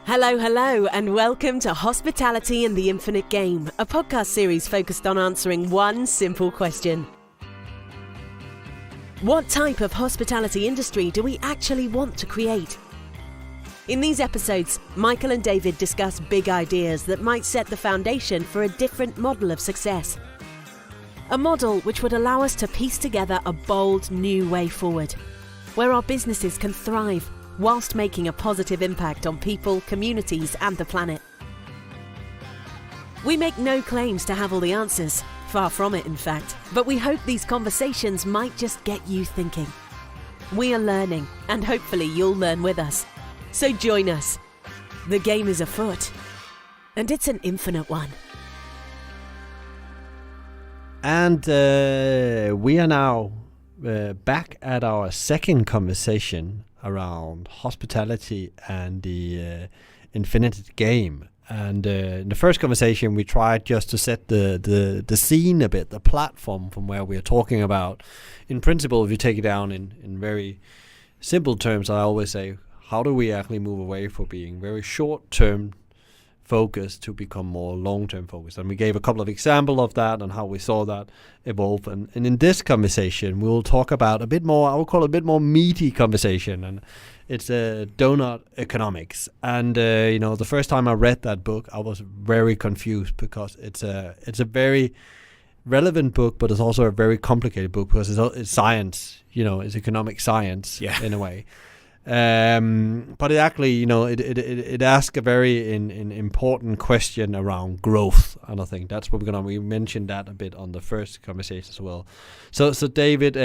Hello, and welcome to Hospitality and the Infinite Game, a podcast series focused on answering one simple question. What type of hospitality industry do we actually want to create? In these episodes, Michael and David discuss big ideas that might set the foundation for a different model of success. A model which would allow us to piece together a bold new way forward, where our businesses can thrive whilst making a positive impact on people, communities and the planet. We make no claims to have all the answers, far from it in fact, but we hope these conversations might just get you thinking. We are learning, and hopefully you'll learn with us. So join us. The game is afoot, and it's an infinite one. And we are now back at our second conversation around hospitality and the infinite game. And in the first conversation, we tried just to set the scene a bit, the platform from where we are talking about. In principle, if you take it down in very simple terms, I always say, how do we actually move away from being very short-term focused to become more long-term focused? And we gave a couple of examples of that and how we saw that evolve. And in this conversation, we'll talk about a bit more, I would call it a bit more meaty conversation. And it's Doughnut Economics. And, the first time I read that book, I was very confused because it's a very relevant book, but it's also a very complicated book because it's science, it's economic science in a way. But it actually, it asks a very important question around growth, and I think that's what we mentioned that a bit on the first conversation as well. So David,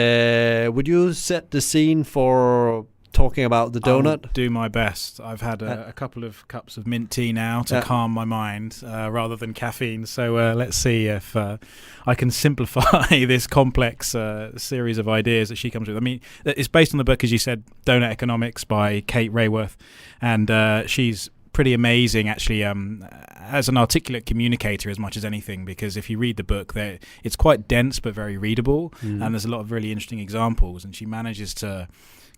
would you set the scene for talking about the donut? I'll do my best. I've had a couple of cups of mint tea now to calm my mind rather than caffeine. So let's see if I can simplify this complex series of ideas that she comes with. I mean, it's based on the book, as you said, Doughnut Economics by Kate Raworth. And she's pretty amazing, actually, as an articulate communicator as much as anything, because if you read the book, it's quite dense but very readable. And there's a lot of really interesting examples. And she manages to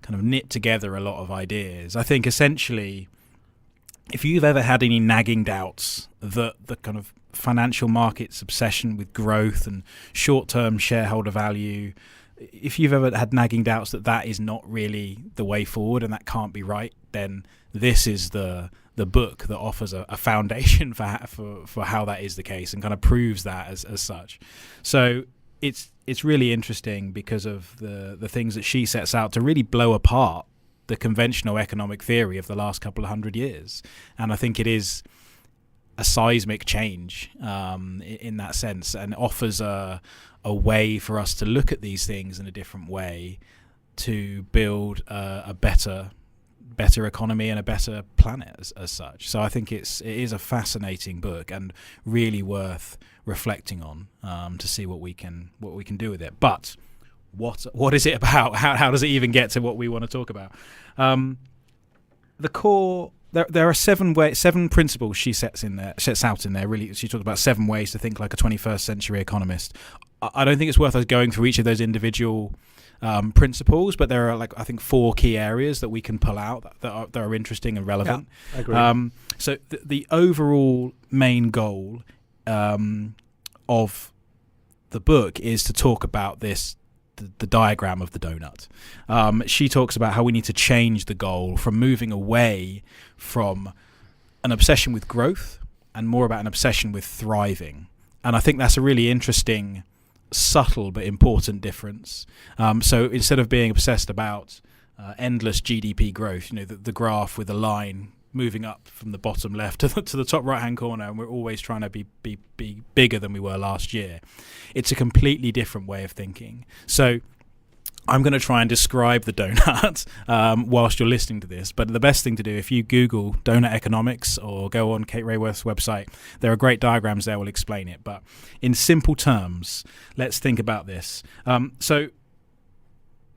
kind of knit together a lot of ideas. I think essentially, if you've ever had any nagging doubts that the kind of financial markets obsession with growth and short-term shareholder value, if you've ever had nagging doubts that is not really the way forward and that can't be right, then this is the book that offers a foundation for how that is the case and kind of proves that as such. So it's really interesting because of the things that she sets out to really blow apart the conventional economic theory of the last couple of 100 years. And I think it is a seismic change in that sense, and offers a way for us to look at these things in a different way to build a better economy and a better planet as such. So I think it is a fascinating book and really worth reflecting on to see what we can do with it. But what is it about? How does it even get to what we want to talk about? The core. There are seven principles she sets out in there. Really, she talks about 7 ways to think like a 21st century economist. I don't think it's worth us going through each of those individual principles, but there are I think 4 key areas that we can pull out that are interesting and relevant. Yeah, I agree. So the overall main goal of the book is to talk about the diagram of the donut. She talks about how we need to change the goal from moving away from an obsession with growth and more about an obsession with thriving. And I think that's a really interesting, subtle but important difference. So instead of being obsessed about endless GDP growth, the graph with a line moving up from the bottom left to the top right hand corner, and we're always trying to be bigger than we were last year. It's a completely different way of thinking. So I'm going to try and describe the donut whilst you're listening to this, but the best thing to do, if you Google Doughnut Economics or go on Kate Raworth's website, there are great diagrams there will explain it. But in simple terms, let's think about this. So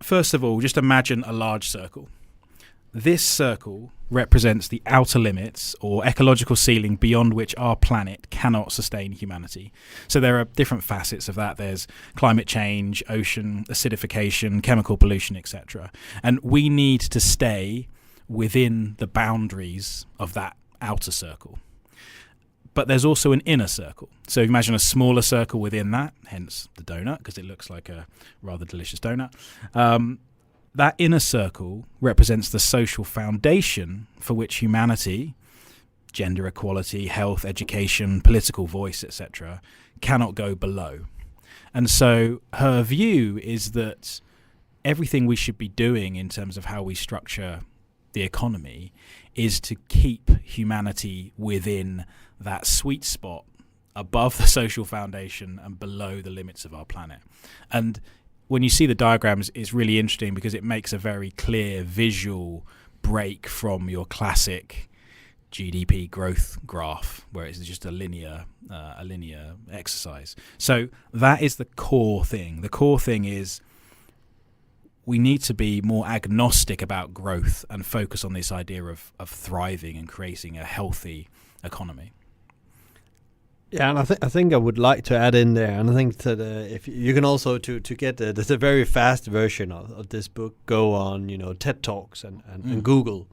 first of all, just imagine a large circle. This circle represents the outer limits or ecological ceiling beyond which our planet cannot sustain humanity. So there are different facets of that. There's climate change, ocean acidification, chemical pollution, etc. And we need to stay within the boundaries of that outer circle. But there's also an inner circle. So imagine a smaller circle within that, hence the donut, because it looks like a rather delicious donut. That inner circle represents the social foundation for which humanity, gender equality, health, education, political voice, etc., cannot go below. And so her view is that everything we should be doing in terms of how we structure the economy is to keep humanity within that sweet spot above the social foundation and below the limits of our planet. And when you see the diagrams, it's really interesting because it makes a very clear visual break from your classic GDP growth graph, where it's just a linear exercise. So that is the core thing. The core thing is we need to be more agnostic about growth and focus on this idea of thriving and creating a healthy economy. Yeah, and I think I would like to add in there, and I think that if you can also to get there's a very fast version of this book, go on TED Talks and Google,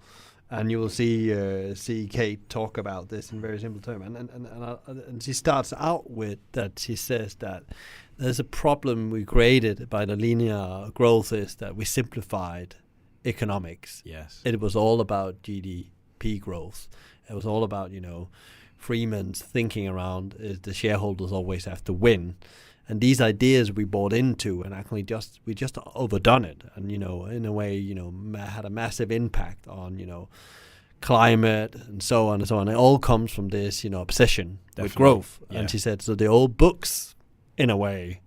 and you will see Kate talk about this in very simple terms, and she starts out with that. She says that there's a problem we created by the linear growth is that we simplified economics. Yes, it was all about GDP growth. It was all about Freeman's thinking around is the shareholders always have to win, and these ideas we bought into, and actually we just overdone it, and in a way had a massive impact on climate and so on and so on. It all comes from this obsession with growth. Yeah. And she said so the old books in a way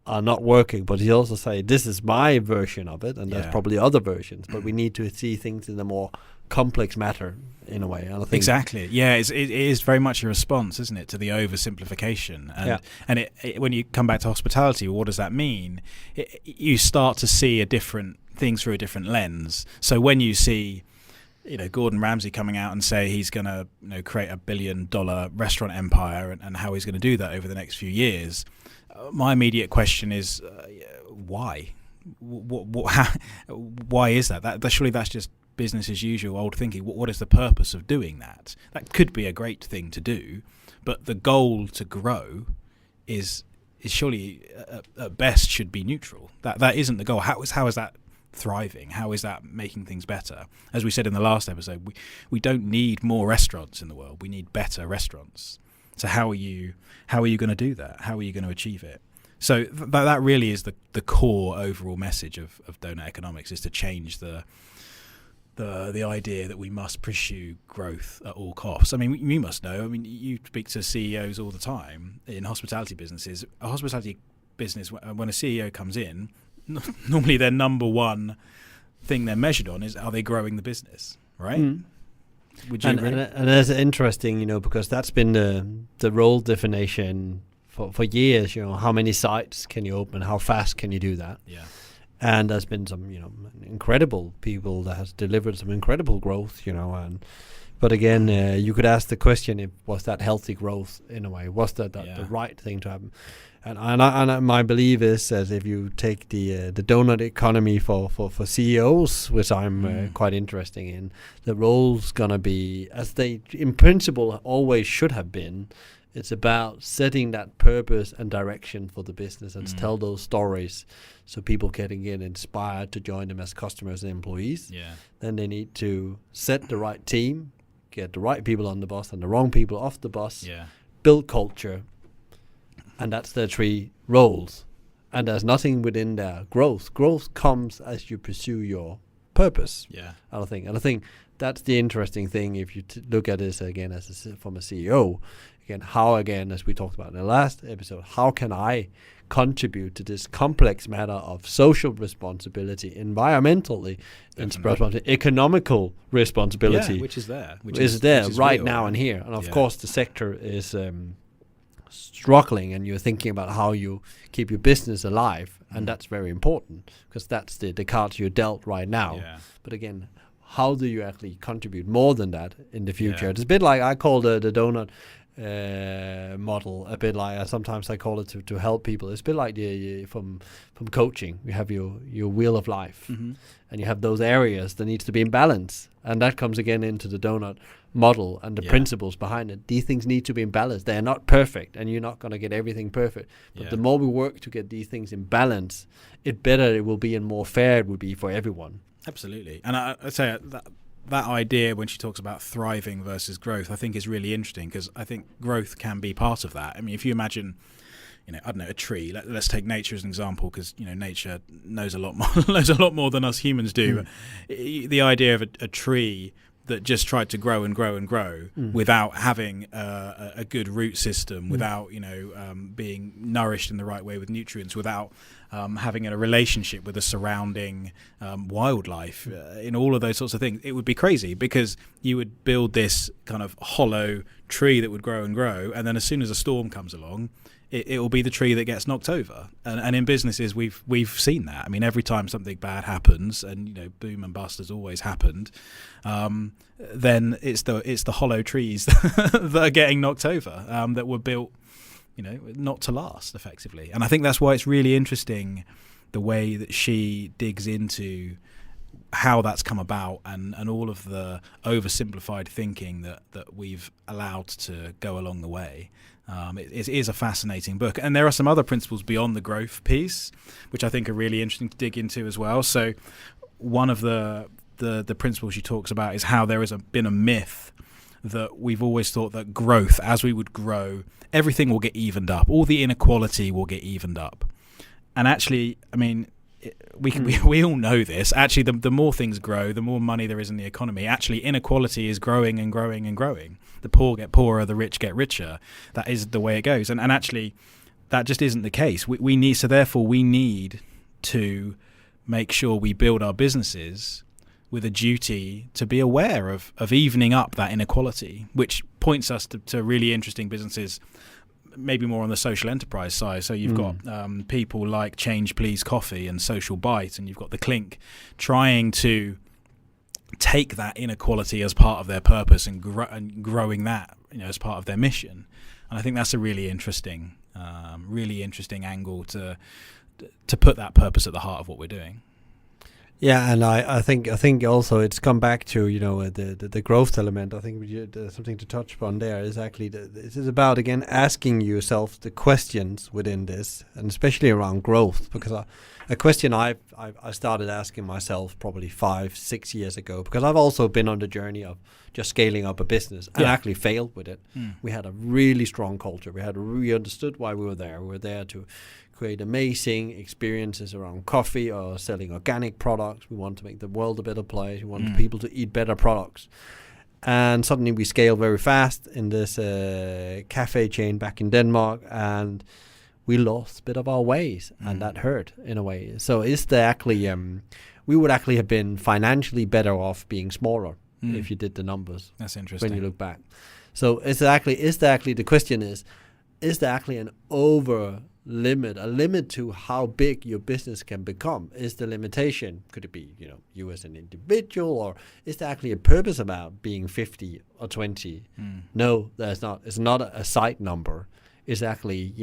are not working, but he also said this is my version of it, and there's probably other versions, but we need to see things in a more complex matter in a way. And I think exactly. Yeah, it is very much a response, isn't it, to the oversimplification. And it when you come back to hospitality, what does that mean? You start to see things through a different lens. So when you see Gordon Ramsay coming out and say he's going to create $1 billion restaurant empire and how he's going to do that over the next few years, my immediate question is why? Why is that? Surely that's just business as usual, old thinking. What is the purpose of doing that? That could be a great thing to do, but the goal to grow is surely at best should be neutral. That isn't the goal. How is that thriving? How is that making things better? As we said in the last episode, we don't need more restaurants in the world. We need better restaurants. So how are you going to do that? How are you going to achieve it? So that really is the core overall message of Doughnut Economics, is to change the idea that we must pursue growth at all costs. I mean, you must know. I mean, you speak to CEOs all the time in hospitality businesses. A hospitality business, when a CEO comes in, normally their number one thing they're measured on is, are they growing the business, right? Mm. Would you agree? And that's interesting, because that's been the role definition for years. How many sites can you open? How fast can you do that? Yeah. And there's been some, incredible people that has delivered some incredible growth, but again, you could ask the question: was that healthy growth in a way? Was that the right thing to happen? And my belief is that if you take the Doughnut economy for CEOs, which I'm quite interested in, the role's gonna be, as they in principle always should have been. It's about setting that purpose and direction for the business and tell those stories so people can get inspired to join them as customers and employees. Yeah. Then they need to set the right team, get the right people on the bus and the wrong people off the bus, build culture, and that's their three roles. And there's nothing within their growth. Growth comes as you pursue your purpose. Yeah. I think that's the interesting thing if you look at this again from a CEO. Again, as we talked about in the last episode, how can I contribute to this complex matter of social responsibility, environmentally responsibility, economical responsibility, which is there right real, now and here. And of course, the sector is struggling, and you're thinking about how you keep your business alive, and that's very important because that's the cards you're dealt right now. Yeah. But again, how do you actually contribute more than that in the future? Yeah. It's a bit like I call the donut model a bit like sometimes I call it to help people. It's a bit like from coaching. You have your wheel of life, and you have those areas that needs to be in balance, and that comes again into the donut model and the principles behind it. These things need to be in balance. They are not perfect, and you're not going to get everything perfect. But the more we work to get these things in balance, better it will be, and more fair it will be for everyone. Absolutely. And I say that idea when she talks about thriving versus growth, I think is really interesting, because I think growth can be part of that. I mean, if you imagine, I don't know, a tree. Let's take nature as an example, because nature knows a lot more than us humans do. The idea of a tree that just tried to grow and grow and grow without having a good root system, without being nourished in the right way with nutrients, without having a relationship with the surrounding wildlife, in all of those sorts of things, it would be crazy, because you would build this kind of hollow tree that would grow and grow, and then as soon as a storm comes along, it will be the tree that gets knocked over. And in businesses, we've seen that. I mean, every time something bad happens, and boom and bust has always happened, then it's the hollow trees that are getting knocked over, that were built, not to last, effectively. And I think that's why it's really interesting the way that she digs into how that's come about, and all of the oversimplified thinking that we've allowed to go along the way. It is a fascinating book, and there are some other principles beyond the growth piece which I think are really interesting to dig into as well. So one of the principles she talks about is how there has been a myth that we've always thought that growth, as we would grow, everything will get evened up, all the inequality will get evened up. And actually, I mean, we all know this. Actually, the more things grow, the more money there is in the economy. Actually, inequality is growing and growing and growing. The poor get poorer, the rich get richer. That is the way it goes. And actually, that just isn't the case. We need to make sure we build our businesses with a duty to be aware of evening up that inequality, which points us to really interesting businesses, maybe more on the social enterprise side. So you've got people like Change Please Coffee and Social Bite, and you've got the Clink trying to take that inequality as part of their purpose and growing that as part of their mission. And I think that's a really interesting angle to put that purpose at the heart of what we're doing. Yeah, and I think also it's come back to the growth element. I think there's something to touch upon there. Is actually this is about, again, asking yourself the questions within this, and especially around growth, because a question I started asking myself probably 5-6 years ago, because I've also been on the journey of just scaling up a business and actually failed with it. We had a really strong culture. We understood why we were there. We were there to create amazing experiences around coffee or selling organic products. We want to make the world a better place. We want people to eat better products. And suddenly we scaled very fast in this cafe chain back in Denmark, and we lost a bit of our ways, and that hurt in a way. So is there actually, we would actually have been financially better off being smaller if you did the numbers. That's interesting. When you look back. So the question is there actually an a limit to how big your business can become? Is the limitation, could it be, you as an individual, or is there actually a purpose about being 50 or 20? No, there's not. It's not a side number. It's actually,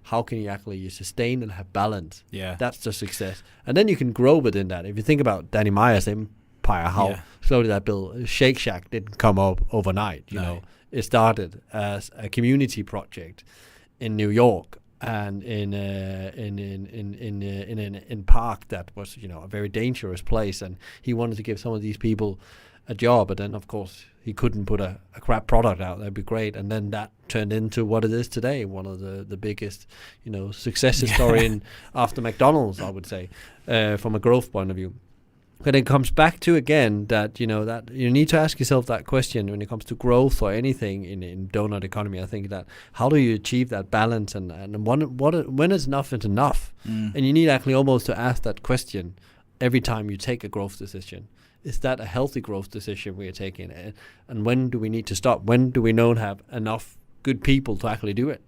how can you actually sustain and have balance? Yeah. That's the success. And then you can grow within that. If you think about Danny Meyer's empire, how slowly that built. Shake Shack didn't come up overnight, you know. It started as a community project in New York, and in Park that was a very dangerous place, and he wanted to give some of these people a job, but then of course he couldn't put a crap product out. That'd be great, and then that turned into what it is today, one of the biggest success story after McDonald's, I would say, from a growth point of view. But it comes back to, again, that that you need to ask yourself that question when it comes to growth or anything in donut economy. I think that how do you achieve that balance, and when is enough is enough, and you need actually almost to ask that question every time you take a growth decision. Is that a healthy growth decision we are taking, and when do we need to stop? When do we not have enough good people to actually do it?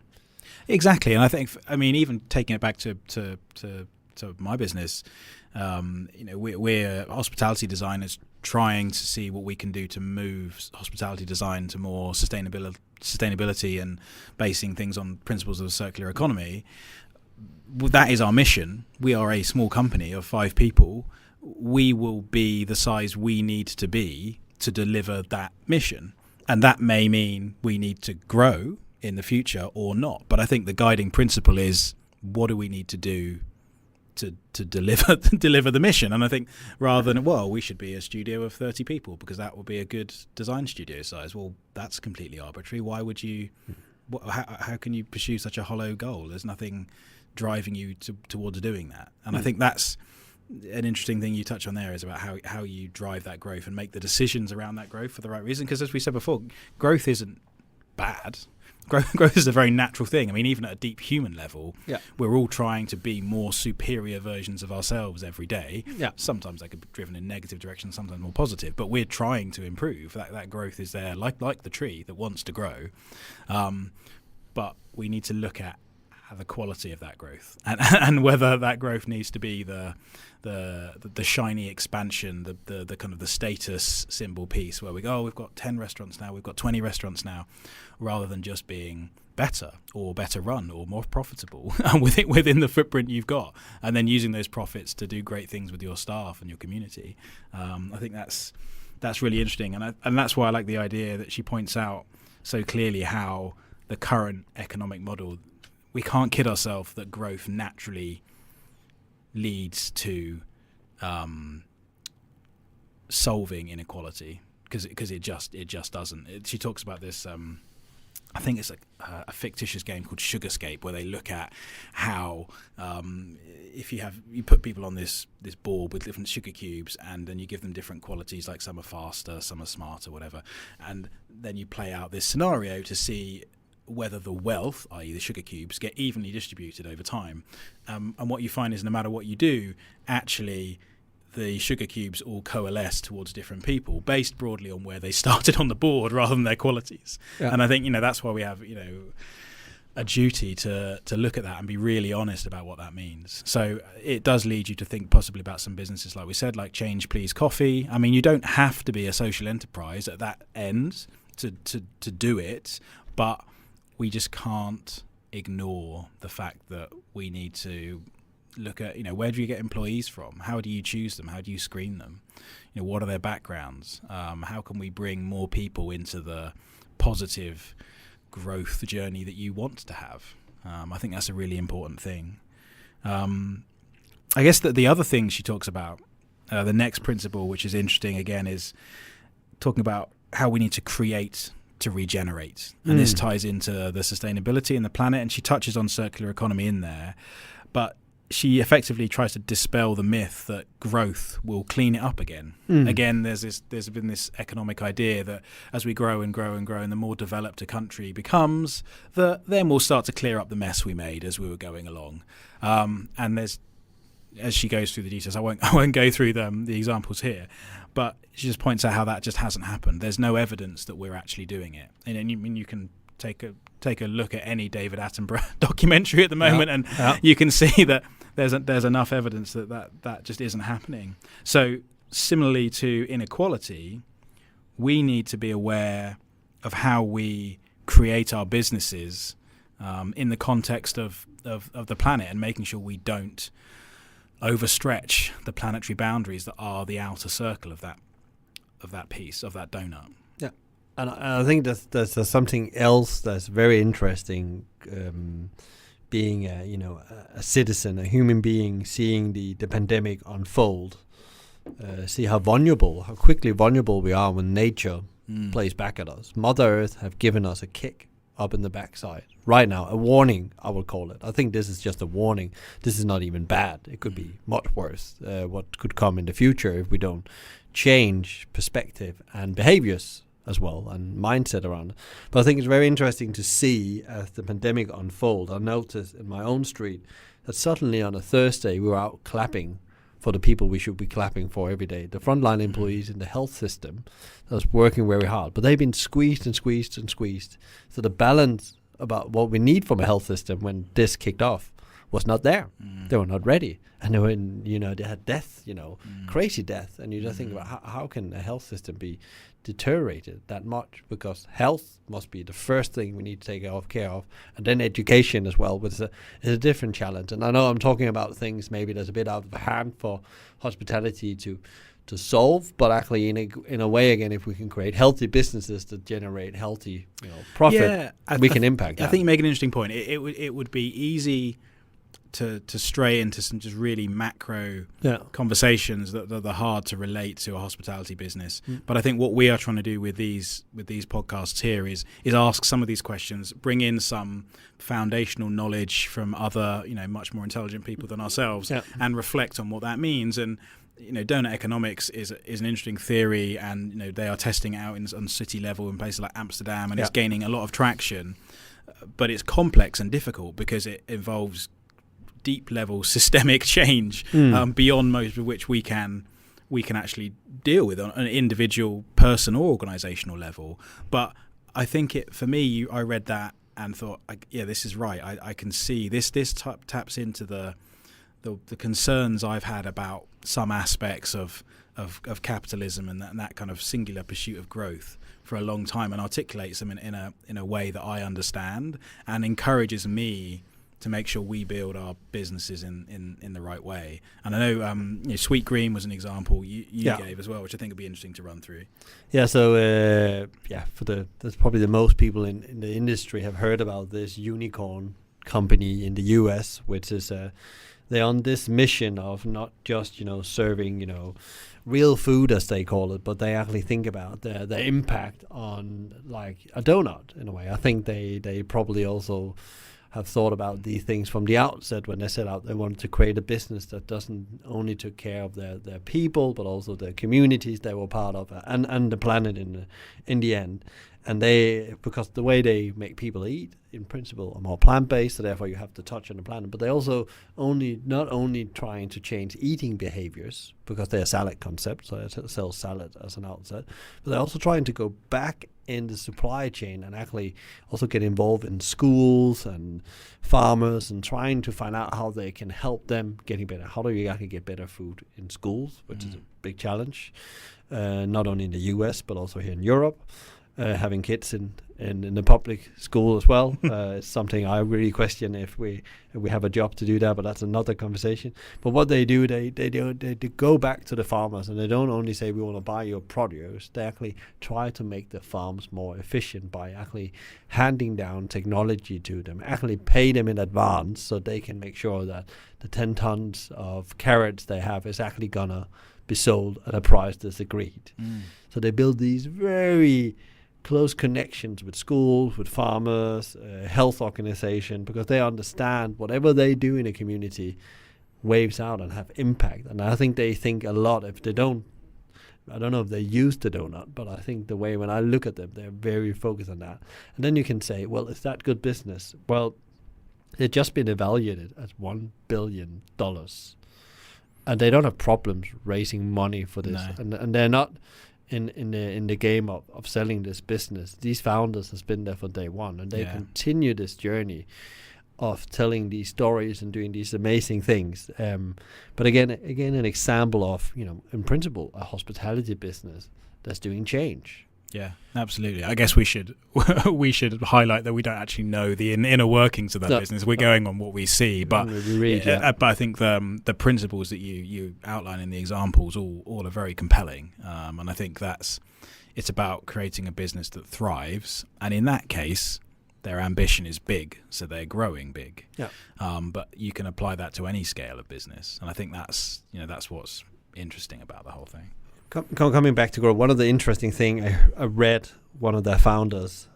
Exactly, and I think even taking it back to my business, we're hospitality designers trying to see what we can do to move hospitality design to more sustainability and basing things on principles of a circular economy. That is our mission. We are a small company of 5 people. We will be the size we need to be to deliver that mission. And that may mean we need to grow in the future or not. But I think the guiding principle is, what do we need to do to deliver the mission? And I think rather than, well, we should be a studio of 30 people because that would be a good design studio size. Well, that's completely arbitrary. Why would you, how can you pursue such a hollow goal? There's nothing driving you towards doing that. And I think that's an interesting thing you touch on there, is about how you drive that growth and make the decisions around that growth for the right reason. Because as we said before, growth isn't bad. Growth is a very natural thing. I mean, even at a deep human level, we're all trying to be more superior versions of ourselves every day. Yeah. Sometimes that could be driven in negative directions, sometimes more positive, but we're trying to improve. That growth is there, like the tree that wants to grow. But we need to look at the quality of that growth and whether that growth needs to be the shiny expansion, the kind of the status symbol piece where we go, we've got 10 restaurants now, we've got 20 restaurants now, rather than just being better or better run or more profitable within the footprint you've got, and then using those profits to do great things with your staff and your community. I think that's really interesting, and that's why I like the idea that she points out so clearly how the current economic model, we can't kid ourselves that growth naturally leads to solving inequality, because it just doesn't. She talks about this. I think it's a fictitious game called Sugarscape, where they look at how if you put people on this board with different sugar cubes, and then you give them different qualities, like some are faster, some are smarter, whatever, and then you play out this scenario to see whether the wealth, i.e. the sugar cubes, get evenly distributed over time. And what you find is, no matter what you do, actually the sugar cubes all coalesce towards different people based broadly on where they started on the board rather than their qualities. Yeah. And I think, that's why we have, a duty to look at that and be really honest about what that means. So it does lead you to think possibly about some businesses, like we said, like Change Please Coffee. I mean, you don't have to be a social enterprise at that end to do it, but we just can't ignore the fact that we need to look at, where do you get employees from? How do you choose them? How do you screen them? What are their backgrounds? How can we bring more people into the positive growth journey that you want to have? I think that's a really important thing. I guess that the other thing she talks about, the next principle, which is interesting again, is talking about how we need to create to regenerate. And this ties into the sustainability and the planet, and she touches on circular economy in there. But she effectively tries to dispel the myth that growth will clean it up again. Again, there's been this economic idea that as we grow and grow and grow, and the more developed a country becomes, then we'll start to clear up the mess we made as we were going along. And there's, as she goes through the details, I won't go through the examples here, but she just points out how that just hasn't happened. There's no evidence that we're actually doing it. And you can take a look at any David Attenborough documentary at the moment, and you can see that there's enough evidence that just isn't happening. So similarly to inequality, we need to be aware of how we create our businesses in the context of the planet, and making sure we don't overstretch the planetary boundaries that are the outer circle of that piece of that donut. Yeah, and I think there's something else that's very interesting. Being a citizen, a human being, seeing the pandemic unfold, see how quickly vulnerable we are when nature plays back at us. Mother Earth have given us a kick up in the backside right now, a warning, I would call it. I think this is just a warning. This is not even bad. It could be much worse, what could come in the future if we don't change perspective and behaviors as well, and mindset around it. But I think it's very interesting to see as the pandemic unfold. I noticed in my own street that suddenly on a Thursday we were out clapping for the people we should be clapping for every day, the frontline employees in the health system that's working very hard. But they've been squeezed and squeezed and squeezed. So the balance about what we need from a health system when this kicked off was not there. They were not ready, and they were they had death, crazy death, and you just think about how can a health system be deteriorated that much, because health must be the first thing we need to take care of, and then education as well, which is a different challenge. And I know I'm talking about things maybe that's a bit out of hand for hospitality to solve, but actually in a way, again, if we can create healthy businesses that generate healthy profit, we can impact that. I think you make an interesting point. It would be easy to stray into some just really macro conversations that are hard to relate to a hospitality business. But I think what we are trying to do with these podcasts here is ask some of these questions, bring in some foundational knowledge from other much more intelligent people than ourselves, and reflect on what that means. And Doughnut Economics is an interesting theory, and they are testing it out on city level in places like Amsterdam, and it's gaining a lot of traction. But it's complex and difficult because it involves deep level systemic change beyond most of which we can actually deal with on an individual person or organizational level. But I think for me, I read that and thought, this is right. I can see this taps into the concerns I've had about some aspects of capitalism and that kind of singular pursuit of growth for a long time, and articulates them in a way that I understand and encourages me to make sure we build our businesses in the right way. And I know Sweet Green was an example you gave as well, which I think would be interesting to run through. Yeah, so that's probably the most people in the industry have heard about this unicorn company in the US, which is they're on this mission of not just serving real food, as they call it, but they actually think about the impact on like a donut in a way. I think they probably also have thought about these things from the outset when they set out. They wanted to create a business that doesn't only took care of their people, but also the communities they were part of, and the planet in the end. And because the way they make people eat, in principle, are more plant-based, so therefore you have to touch on the planet. But they also not only trying to change eating behaviors, because they're a salad concept, so they sell salad as an outset, but they're also trying to go back in the supply chain and actually also get involved in schools and farmers and trying to find out how they can help them getting better. How do you actually get better food in schools, which is a big challenge, not only in the US, but also here in Europe. Having kids in the public school as well. It's something I really question if we have a job to do that, but that's another conversation. But what they do, they go back to the farmers, and they don't only say we want to buy your produce. They actually try to make the farms more efficient by actually handing down technology to them, actually pay them in advance so they can make sure that the 10 tons of carrots they have is actually gonna be sold at a price that's agreed. So they build these very close connections with schools, with farmers, health organization, because they understand whatever they do in a community waves out and have impact. And I think they think a lot. If they don't, I don't know if they use the donut, but I think the way when I look at them, they're very focused on that. And then you can say, well, is that good business? Well, they've just been evaluated at $1 billion. And they don't have problems raising money for this. No. And they're not in the game of selling this business. These founders has been there from day one, and they continue this journey of telling these stories and doing these amazing things. But again, an example of, in principle, a hospitality business that's doing change. Yeah, absolutely. I guess we should highlight that we don't actually know the inner workings of that business. We're going on what we see, but but I think the principles that you outline in the examples all are very compelling, and I think it's about creating a business that thrives. And in that case, their ambition is big, so they're growing big. Yeah. But you can apply that to any scale of business, and I think that's what's interesting about the whole thing. Coming back to growth, one of the interesting thing I read one of their founders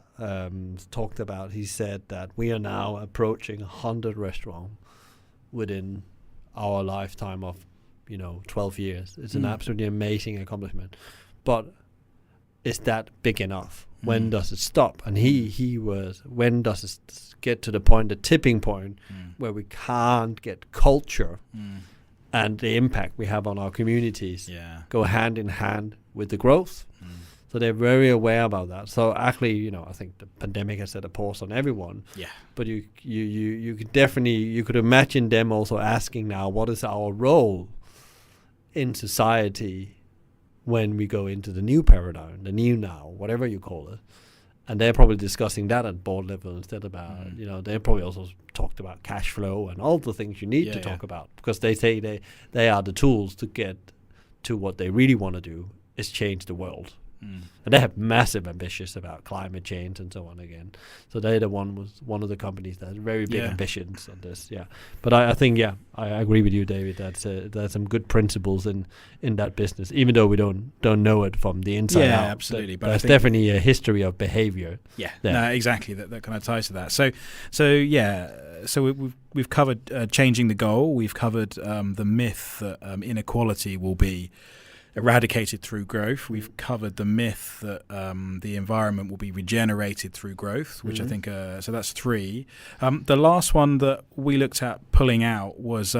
talked about. He said that we are now approaching 100 restaurants within our lifetime of 12 years. It's an absolutely amazing accomplishment, but is that big enough? When does it stop? And when does it get to the tipping point where we can't get culture and the impact we have on our communities go hand in hand with the growth? So they're very aware about that. So actually, I think the pandemic has set a pause on everyone. Yeah. But you could definitely, you could imagine them also asking now, what is our role in society when we go into the new paradigm, the new now, whatever you call it. And they're probably discussing that at board level instead about, they probably also talked about cash flow and all the things you need to talk about, because they say they are the tools to get to what they really want to do, is change the world. And they have massive ambitions about climate change and so on again. So they're one of the companies that has very big ambitions on this. Yeah, but I think I agree with you, David. There's some good principles in that business, even though we don't know it from the inside out. Yeah, absolutely. But there's definitely a history of behavior. Yeah, no, exactly. That kind of ties to that. So we've covered changing the goal. We've covered the myth that inequality will be eradicated through growth. We've covered the myth that the environment will be regenerated through growth, which I think, so that's 3. The last one that we looked at pulling out was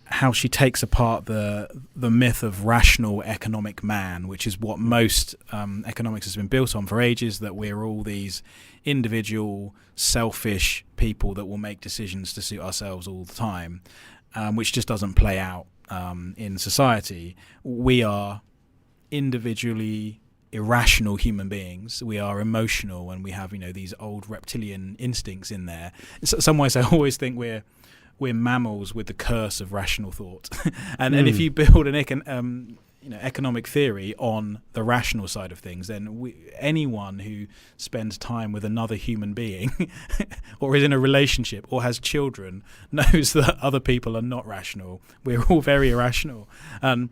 how she takes apart the myth of rational economic man, which is what most economics has been built on for ages, that we're all these individual, selfish people that will make decisions to suit ourselves all the time, which just doesn't play out in society. We are individually irrational human beings. We are emotional, and we have these old reptilian instincts in there. In some ways, I always think we're mammals with the curse of rational thought. and if you build an economic theory on the rational side of things, then anyone who spends time with another human being or is in a relationship or has children knows that other people are not rational. We're all very irrational. And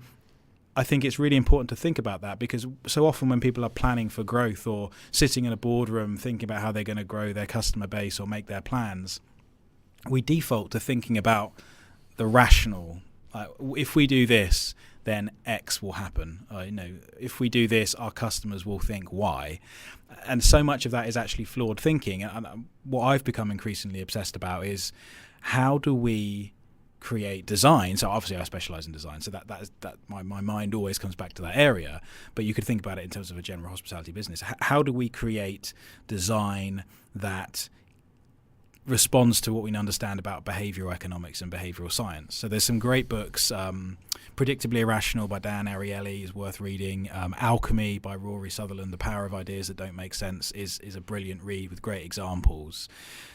I think it's really important to think about that, because so often when people are planning for growth or sitting in a boardroom thinking about how they're going to grow their customer base or make their plans, we default to thinking about the rational. If we do this, then X will happen. If we do this, our customers will think Y. And so much of that is actually flawed thinking. And what I've become increasingly obsessed about is, how do we create design? So obviously I specialize in design, so that my mind always comes back to that area. But you could think about it in terms of a general hospitality business. How do we create design that responds to what we understand about behavioral economics and behavioral science? So there's some great books. Predictably Irrational by Dan Ariely is worth reading. Alchemy by Rory Sutherland, The Power of Ideas That Don't Make Sense, is a brilliant read with great examples.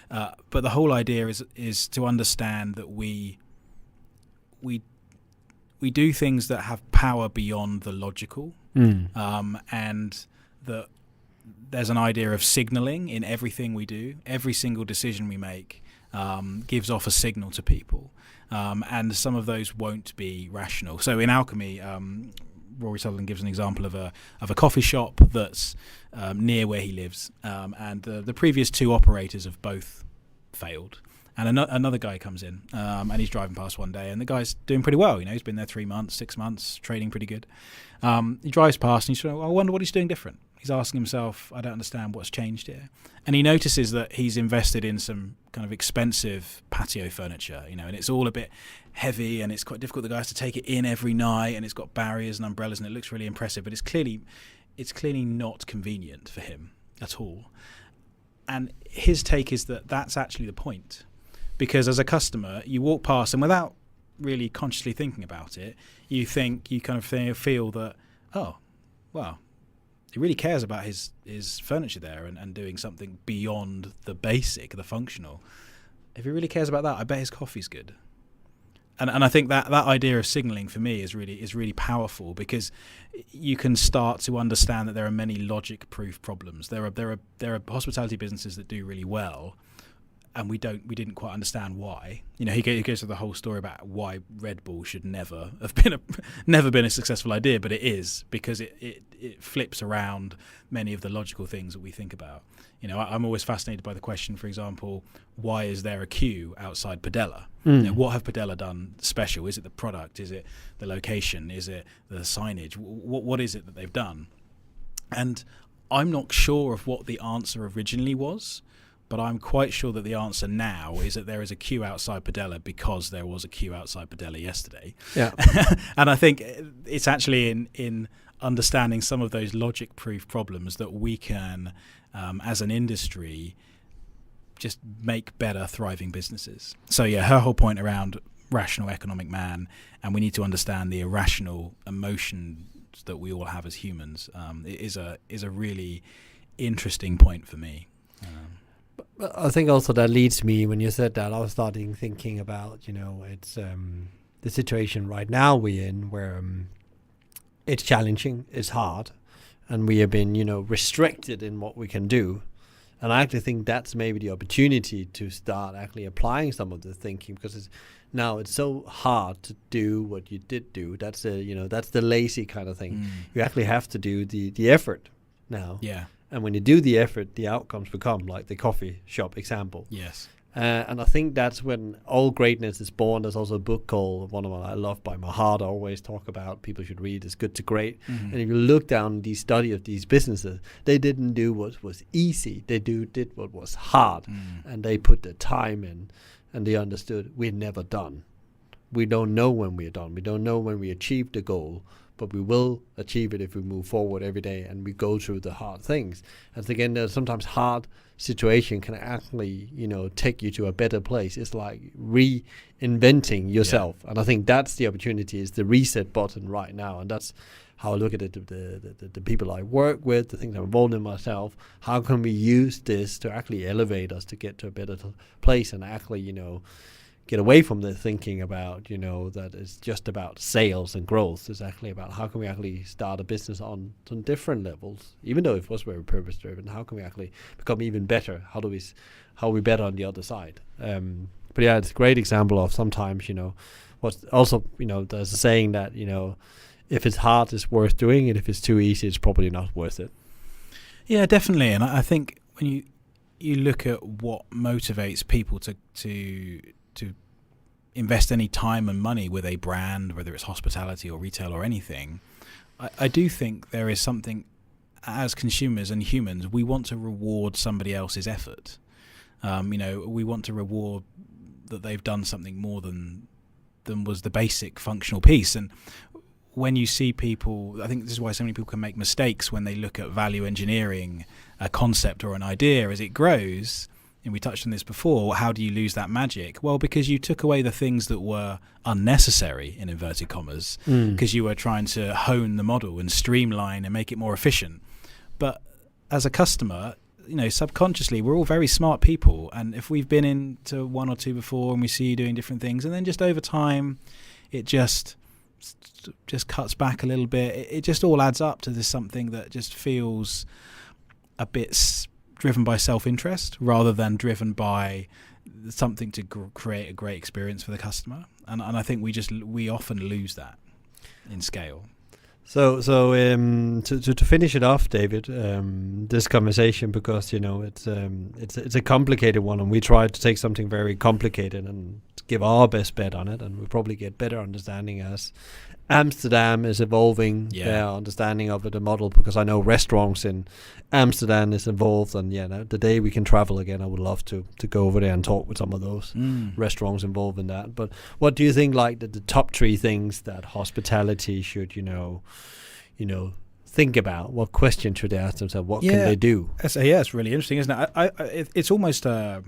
But the whole idea is to understand that we do things that have power beyond the logical, and that there's an idea of signaling in everything we do. Every single decision we make gives off a signal to people, and some of those won't be rational. So in Alchemy, Rory Sutherland gives an example of a coffee shop that's near where he lives, and the previous 2 operators have both failed. And another guy comes in, and he's driving past one day, and the guy's doing pretty well. He's been there 3 months, 6 months, trading pretty good. He drives past, and he's I wonder what he's doing different. He's asking himself, I don't understand what's changed here. And he notices that he's invested in some kind of expensive patio furniture, and it's all a bit heavy, and it's quite difficult. The guy has to take it in every night, and it's got barriers and umbrellas, and it looks really impressive, but it's clearly not convenient for him at all. And his take is that that's actually the point. Because as a customer, you walk past, and without really consciously thinking about it, you kind of feel that, oh, wow, he really cares about his furniture there and doing something beyond the basic, the functional. If he really cares about that, I bet his coffee's good. And I think that idea of signaling for me is really powerful, because you can start to understand that there are many logic-proof problems. There are hospitality businesses that do really well, and we didn't quite understand why. He goes through the whole story about why Red Bull should never been a successful idea, but it is, because it flips around many of the logical things that we think about. I'm always fascinated by the question, for example, why is there a queue outside Padella? What have Padella done special? Is it the product? Is it the location? Is it the signage? What is it that they've done? And I'm not sure of what the answer originally was, but I'm quite sure that the answer now is that there is a queue outside Padella because there was a queue outside Padella yesterday. Yeah. And I think it's actually in understanding some of those logic-proof problems that we can, as an industry, just make better, thriving businesses. So yeah, her whole point around rational economic man, and we need to understand the irrational emotions that we all have as humans, is a really interesting point for me. But I think also that leads me, when you said that, I was starting thinking about, it's the situation right now we're in, where it's challenging, it's hard, and we have been, restricted in what we can do. And I actually think that's maybe the opportunity to start actually applying some of the thinking, because now it's so hard to do what you did do. That's that's the lazy kind of thing. You actually have to do the effort now. Yeah. And when you do the effort, the outcomes become like the coffee shop example. Yes. And I think that's when all greatness is born. There's also a book called, one of my I love by my heart, I always talk about, people should read, It's Good to Great. And if you look down the study of these businesses, they didn't do what was easy. They did what was hard. And they put the time in, and they understood we're never done. We don't know when we're done. We don't know when we achieve the goal, but we will achieve it if we move forward every day and we go through the hard things. And again, there's sometimes hard situation can actually, take you to a better place. It's like reinventing yourself. Yeah. And I think that's the opportunity, is the reset button right now. And that's how I look at it, the people I work with, the things I'm involved in myself. How can we use this to actually elevate us to get to a better place and actually, get away from the thinking about, that it's just about sales and growth. It's actually about how can we actually start a business on different levels, even though it was very purpose driven. How can we actually become even better? How are we better on the other side? But yeah, it's a great example of sometimes, what's also, there's a saying that, if it's hard, it's worth doing it. If it's too easy, it's probably not worth it. Yeah, definitely. And I think when you look at what motivates people to invest any time and money with a brand, whether it's hospitality or retail or anything, I do think there is something, as consumers and humans, we want to reward somebody else's effort. We want to reward that they've done something more than was the basic functional piece. And when you see people, I think this is why so many people can make mistakes when they look at value engineering a concept or an idea as it grows. And we touched on this before, how do you lose that magic? Well, because you took away the things that were unnecessary, in inverted commas, because you were trying to hone the model and streamline and make it more efficient. But as a customer, subconsciously, we're all very smart people. And if we've been into one or two before and we see you doing different things, and then just over time, it just cuts back a little bit, it just all adds up to this something that just feels a bit driven by self-interest rather than driven by something to create a great experience for the customer. And I think we often lose that in scale. So to finish it off, David, this conversation, because it's a complicated one, and we tried to take something very complicated and give our best bet on it, and we probably get better understanding as Amsterdam is evolving their understanding of the model, because I know restaurants in Amsterdam is involved, and the day we can travel again, I would love to go over there and talk with some of those restaurants involved in that. But what do you think, like the top three things that hospitality should think about? What question should they ask themselves? What can they do? It's really interesting, isn't it? It's almost a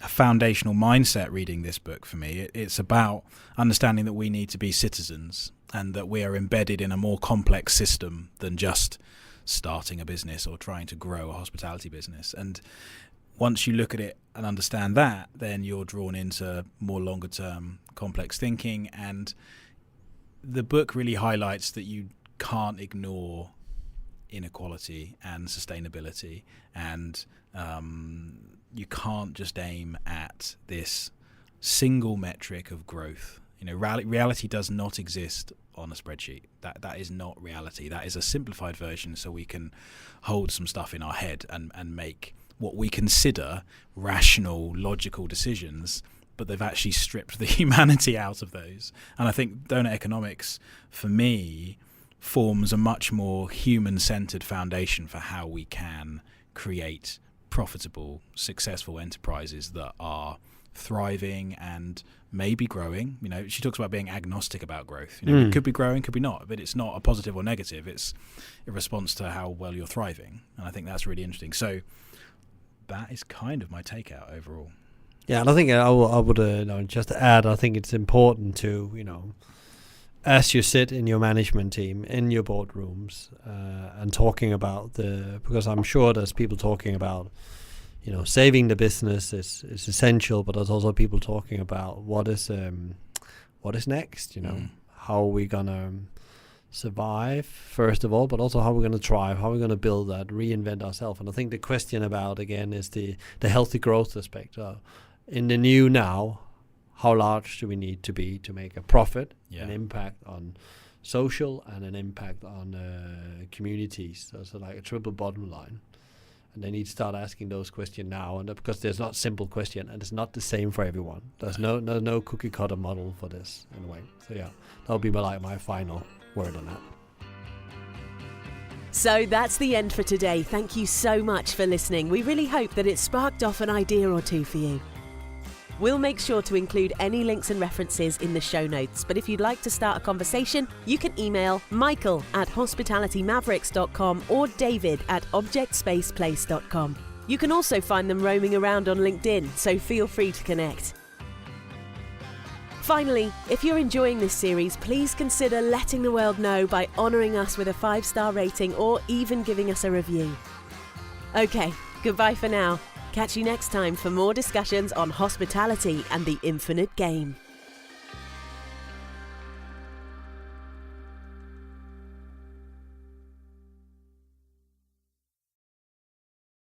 foundational mindset reading this book for me. It's about understanding that we need to be citizens and that we are embedded in a more complex system than just starting a business or trying to grow a hospitality business. And once you look at it and understand that, then you're drawn into more longer term complex thinking. And the book really highlights that you can't ignore inequality and sustainability, and you can't just aim at this single metric of growth. Reality does not exist on a spreadsheet. That is not reality. That is a simplified version, so we can hold some stuff in our head and make what we consider rational, logical decisions, but they've actually stripped the humanity out of those. And I think Doughnut Economics, for me, forms a much more human-centered foundation for how we can create profitable, successful enterprises that are thriving and maybe growing. She talks about being agnostic about growth. It could be growing, could be not, but it's not a positive or negative. It's a response to how well you're thriving, and I think that's really interesting. So that is kind of my takeout overall. Yeah, and I think I would just add, I think it's important to, as you sit in your management team, in your boardrooms, and talking about because I'm sure there's people talking about, saving the business is essential, but there's also people talking about what is next, how are we gonna survive first of all, but also how we're gonna thrive, how we're gonna build that, reinvent ourselves. And I think the question about, again, is the healthy growth aspect. In the new now, how large do we need to be to make a profit, an impact on social, and an impact on communities? So like a triple bottom line. And they need to start asking those questions now, and because there's not simple question, and it's not the same for everyone. There's no cookie cutter model for this in a way. So yeah, that'll be my final word on that. So that's the end for today. Thank you so much for listening. We really hope that it sparked off an idea or two for you. We'll make sure to include any links and references in the show notes, but if you'd like to start a conversation, you can email michael@hospitalitymavericks.com or david@objectspaceplace.com. You can also find them roaming around on LinkedIn, so feel free to connect. Finally, if you're enjoying this series, please consider letting the world know by honouring us with a 5-star rating or even giving us a review. Okay, goodbye for now. Catch you next time for more discussions on hospitality and the infinite game.